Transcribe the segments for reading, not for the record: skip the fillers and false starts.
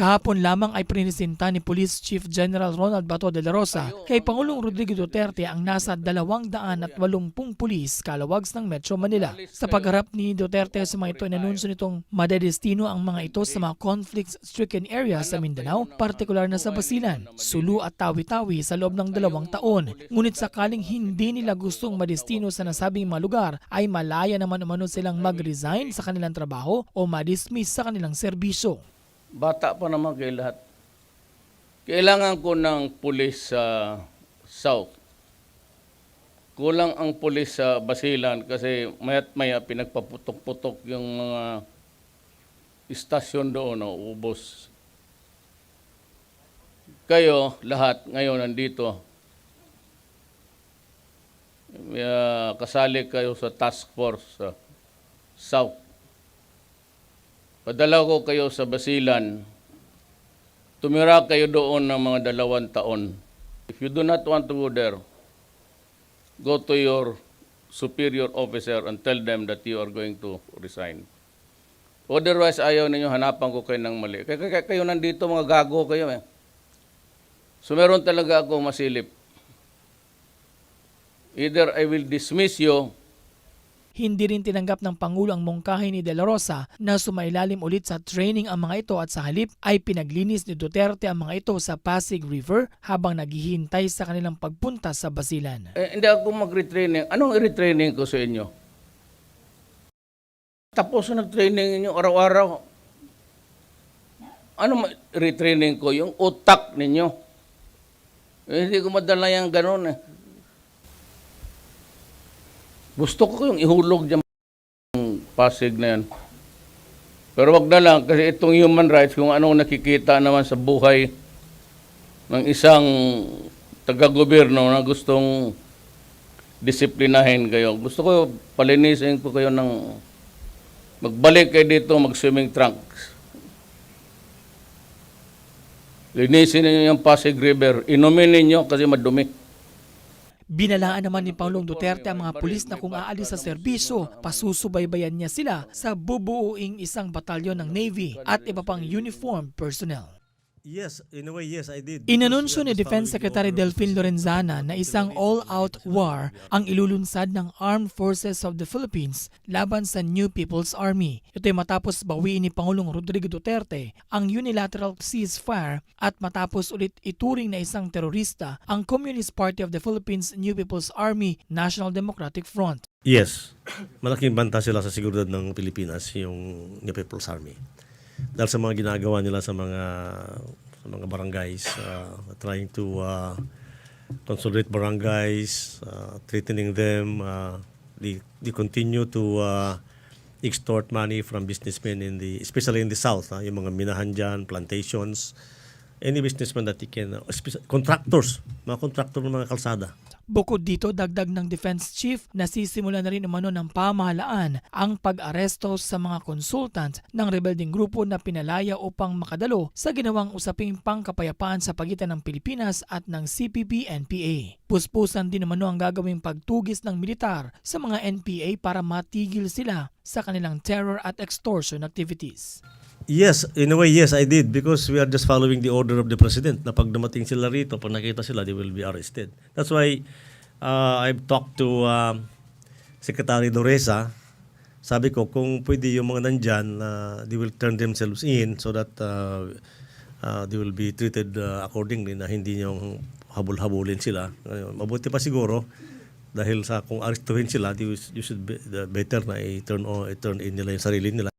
Kahapon lamang ay prinisinta ni Police Chief General Ronald Bato de la Rosa kay Pangulong Rodrigo Duterte ang nasa 280 pulis kalawags ng Metro Manila. Sa pagharap ni Duterte sa mga ito, inanunsyo nitong madedestino ang mga ito sa mga conflict-stricken areas sa Mindanao, partikular na sa Basilan, Sulu at Tawi-Tawi sa loob ng 2 taon. Ngunit sakaling hindi nila gustong madestino sa nasabing mga lugar, ay malaya naman umano silang mag-resign sa kanilang trabaho o ma-dismiss sa kanilang serbisyo. Bata pa naman kayo lahat. Kailangan ko ng pulis sa South. Kulang ang pulis sa Basilan kasi maya't maya pinagpaputok-putok yung mga istasyon doon, ubos. Kayo lahat ngayon nandito. Kasali kayo sa task force sa South. Padala ko kayo sa Basilan. Tumira kayo doon ng mga 2 taon. If you do not want to go there, go to your superior officer and tell them that you are going to resign. Otherwise, ayaw ninyo, hanapan ko kayo ng mali. Kayo nandito, mga gago kayo. So meron talaga ako masilip. Either I will dismiss you. Hindi rin tinanggap ng Pangulo ang mungkahi ni De La Rosa na sumailalim ulit sa training ang mga ito at sa halip ay pinaglinis ni Duterte ang mga ito sa Pasig River habang naghihintay sa kanilang pagpunta sa Basilan. Hindi ako mag-retraining. Anong i-retraining ko sa inyo? Tapos na nag-training ninyo araw-araw. Ano retraining ko? Yung utak ninyo. Hindi ko madala yung gano'n. Gusto ko yung ihulog dyan Pasig na yan. Pero wag na lang kasi itong human rights, kung anong nakikita naman sa buhay ng isang taga-gobyerno na gustong disiplinahin kayo. Gusto ko palinisin ko kayo ng magbalik kayo dito mag-swimming trunks. Linisin niyo yung Pasig River. Inumin niyo kasi madumi. Binalaan naman ni Pangulong Duterte ang mga pulis na kung aalis sa serbisyo, pasusubaybayan niya sila sa bubuuing isang batalyon ng Navy at iba pang uniformed personnel. Yes, in a way, yes, I did. Inanunsyo ni Defense Secretary Delfin Lorenzana na isang all-out war ang ilulunsad ng Armed Forces of the Philippines laban sa New People's Army. Ito ay matapos bawiin ni Pangulong Rodrigo Duterte ang unilateral ceasefire at matapos ulit ituring na isang terorista ang Communist Party of the Philippines New People's Army National Democratic Front. Yes, malaking banta sila sa seguridad ng Pilipinas, yung New People's Army. Dahil sa mga ginagawa nila sa mga barangays, trying to consolidate barangays, threatening them, they continue to extort money from businessmen especially in the south, yung mga minahan dyan, plantations, any businessman that they can, contractors, mga contractor ng mga kalsada. Bukod dito, dagdag ng Defense Chief, nasisimula na rin umano ng pamahalaan ang pag-aresto sa mga consultant ng rebelding grupo na pinalaya upang makadalo sa ginawang usaping pangkapayapaan sa pagitan ng Pilipinas at ng CPP-NPA. Puspusan din umano ang gagawing pagtugis ng militar sa mga NPA para matigil sila sa kanilang terror at extortion activities. Yes, in a way, yes, I did because we are just following the order of the President na pag dumating sila rito, pag nakita sila, they will be arrested. That's why I've talked to Secretary Doresa. Sabi ko, kung pwede yung mga nandyan, they will turn themselves in so that they will be treated accordingly na hindi yung habol-habulin sila. Mabuti pa siguro dahil sa kung arestuhin sila, you should be better na i-turn in nila yung sarili nila.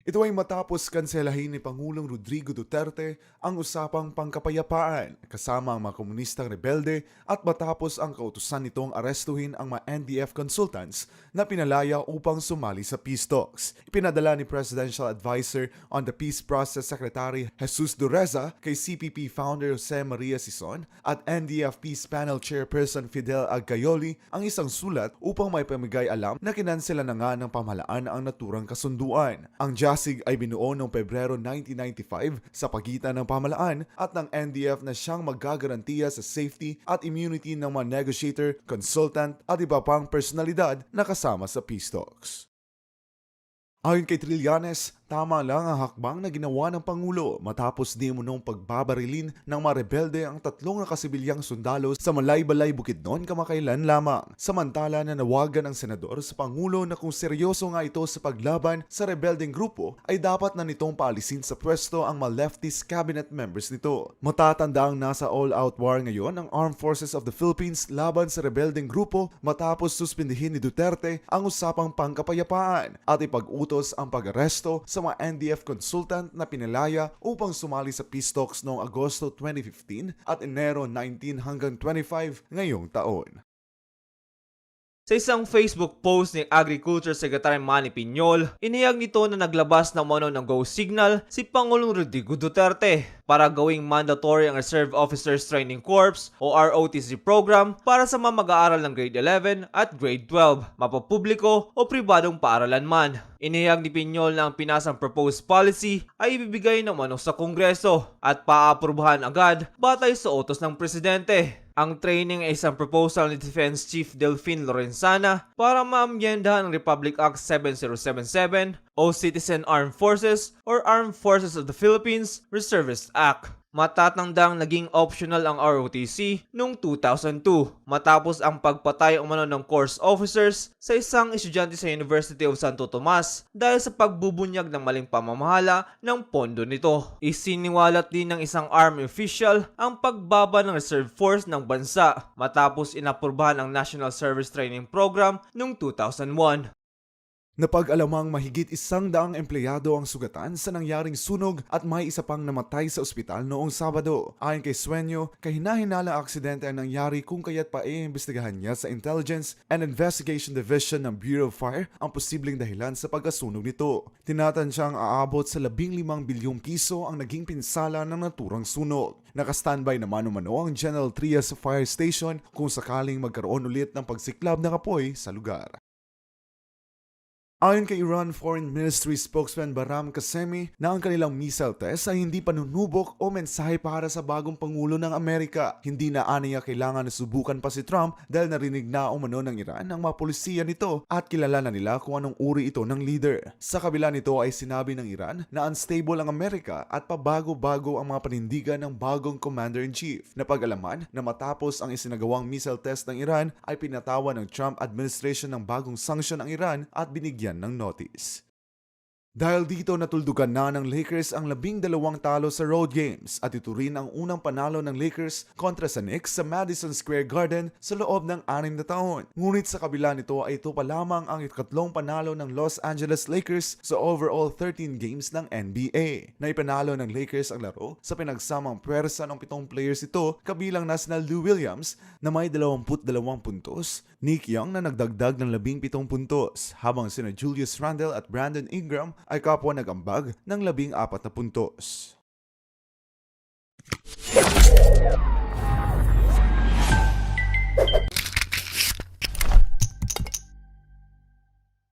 Ito ay matapos kanselahin ni Pangulong Rodrigo Duterte ang usapang pangkapayapaan kasama ang mga komunistang rebelde at matapos ang kautusan nitong arestuhin ang mga NDF consultants na pinalaya upang sumali sa peace talks. Ipinadala ni Presidential Advisor on the Peace Process Secretary Jesus Dureza kay CPP founder Jose Maria Sison at NDF Peace Panel Chairperson Fidel Agayoli ang isang sulat upang may pamigay alam na kinansela na nga ng pamahalaan ang naturang kasunduan. Ang Pasig ay binuo noong Pebrero 1995 sa pagitan ng pamahalaan at ng NDF na siyang magagarantiya sa safety at immunity ng mga negotiator, consultant at iba pang personalidad na kasama sa peace talks. Ayon kay Trillanes, Tama lang ang hakbang na ginawa ng Pangulo matapos di umunong pagbabarilin ng mga rebelde ang 3 nakasibilyang sundalo sa Malay-Balay, Bukidnon kamakailan lamang. Samantala nanawagan ang senador sa Pangulo na kung seryoso nga ito sa paglaban sa rebeldeng grupo ay dapat na nitong paalisin sa pwesto ang mga leftist cabinet members nito. Matatanda ang nasa all-out war ngayon ang Armed Forces of the Philippines laban sa rebeldeng grupo matapos suspindihin ni Duterte ang usapang pangkapayapaan at ipag-utos ang pag-aresto sa mga NDF consultant na pinalaya upang sumali sa peace talks noong Agosto 2015 at Enero 19 hanggang 25 ngayong taon. Sa isang Facebook post ni Agriculture Secretary Manny Piñol, inihayag nito na naglabas ng umano ng go signal si Pangulong Rodrigo Duterte para gawing mandatory ang Reserve Officers Training Corps o ROTC program para sa mga mag-aaral ng grade 11 at grade 12, mapapubliko o pribadong paaralan man. Inihayag ni Piñol na ang pinasang proposed policy ay ibibigay ng umano sa Kongreso at paaprubahan agad batay sa utos ng Presidente. Ang training ay isang proposal ni Defense Chief Delfin Lorenzana para maamyendahan ang Republic Act 7077 o Citizen Armed Forces or Armed Forces of the Philippines Reservist Act. Matatandang naging optional ang ROTC noong 2002 matapos ang pagpatay umano ng course officers sa isang estudyante sa University of Santo Tomas dahil sa pagbubunyag ng maling pamamahala ng pondo nito. Isiniwalat din ng isang army official ang pagbaba ng reserve force ng bansa matapos inaprubahan ang National Service Training Program noong 2001. Napag-alamang mahigit 100 empleyado ang sugatan sa nangyaring sunog at may isa pang namatay sa ospital noong Sabado. Ayon kay Sueño, kahina-hinalang aksidente ang nangyari kung kaya't paiimbestigahan niya sa Intelligence and Investigation Division ng Bureau of Fire ang posibleng dahilan sa pagkasunog nito. Tinatantsyang aabot sa 15 bilyong piso ang naging pinsala ng naturang sunog. Naka-standby naman umano ang General Trias Fire Station kung sakaling magkaroon ulit ng pagsiklab ng apoy sa lugar. Ayon kay Iran Foreign Ministry spokesman Bahram Qasemi na ang kanilang missile test ay hindi panunubok o mensahe para sa bagong Pangulo ng Amerika. Hindi na aniya kailangan na subukan pa si Trump dahil narinig na umano ng Iran ang mga polisiya nito at kilala na nila kung anong uri ito ng leader. Sa kabila nito ay sinabi ng Iran na unstable ang Amerika at pabago-bago ang mga panindigan ng bagong Commander-in-Chief. Napag-alaman na matapos ang isinagawang missile test ng Iran ay pinatawan ng Trump administration ng bagong sanksyon ang Iran at binigyan ng notice. Dahil dito natuldugan na ng Lakers ang 12 talo sa road games at ito rin ang unang panalo ng Lakers kontra sa Knicks sa Madison Square Garden sa loob ng 6 na taon. Ngunit sa kabila nito ay ito pa lamang ang ikatlong panalo ng Los Angeles Lakers sa overall 13 games ng NBA. Naipanalo ng Lakers ang laro sa pinagsamang pwersa ng 7 players ito kabilang na sina Lou Williams na may 22 puntos, Nick Young na nagdagdag ng 17 puntos, habang sina Julius Randle at Brandon Ingram ay kapwa nag-ambag ng 14 na puntos.